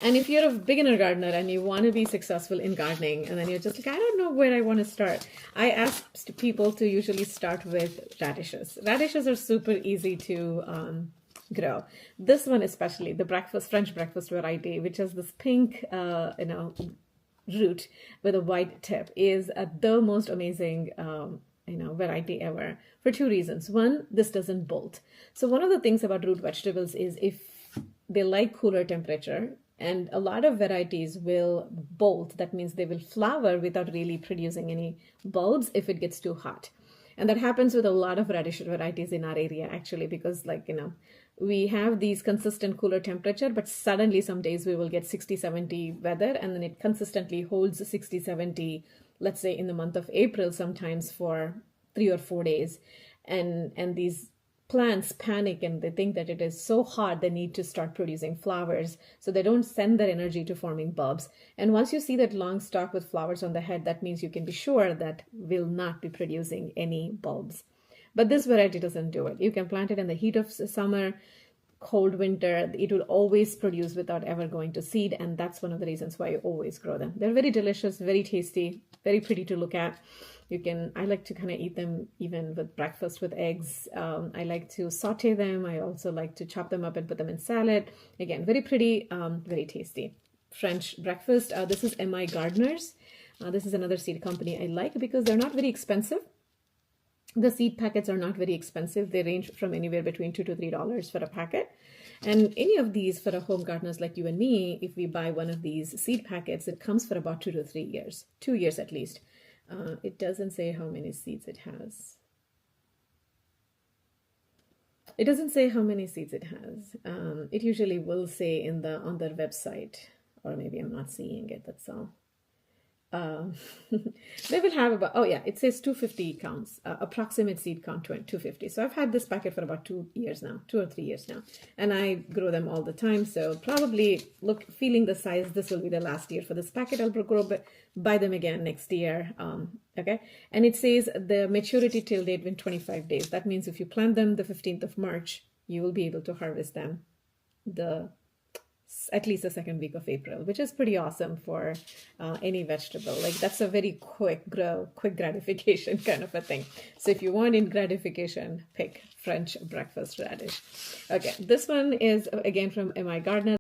And if you're a beginner gardener and you want to be successful in gardening, and then you're just like, I don't know where I want to start, I ask people to usually start with radishes. Radishes are super easy to grow. This one especially, the French breakfast variety, which has this pink, root with a white tip, is the most amazing variety ever for two reasons. One, this doesn't bolt. So one of the things about root vegetables is if they like cooler temperature, and a lot of varieties will bolt. That means they will flower without really producing any bulbs if it gets too hot. And that happens with a lot of radish varieties in our area, actually, because we have these consistent cooler temperature, but suddenly some days we will get 60, 70 weather, and then it consistently holds 60, 70, let's say in the month of April, sometimes for 3 or 4 days. And these plants panic and they think that it is so hot they need to start producing flowers, so they don't send their energy to forming bulbs. And once you see that long stalk with flowers on the head, that means you can be sure that will not be producing any bulbs. But this variety doesn't do it. You can plant it in the heat of summer, cold winter, it will always produce without ever going to seed, and that's one of the reasons why you always grow them. They're very delicious, very tasty, very pretty to look at. I like to kind of eat them even with breakfast with eggs. I like to saute them. I also like to chop them up and put them in salad. Again, very pretty, very tasty. French breakfast. This is MI Gardeners. This is another seed company I like because they're not very expensive. The seed packets are not very expensive. They range from anywhere between $2 to $3 for a packet. And any of these for a home gardeners like you and me, if we buy one of these seed packets, it comes for about 2 to 3 years, 2 years at least. It doesn't say how many seeds it has. It doesn't say how many seeds it has. It usually will say on their website, or maybe I'm not seeing it, that's all. They will have about, oh yeah, it says 250 counts, approximate seed count 250. So I've had this packet for about 2 years now, 2 or 3 years now, and I grow them all the time. So probably feeling the size, this will be the last year for this packet. I'll buy them again next year. Okay. And it says the maturity till date in 25 days. That means if you plant them the 15th of March, you will be able to harvest them at least the second week of April, which is pretty awesome for any vegetable. Like that's a very quick gratification kind of a thing. So if you want in gratification, pick French breakfast radish. Okay, this one is again from MI Gardener.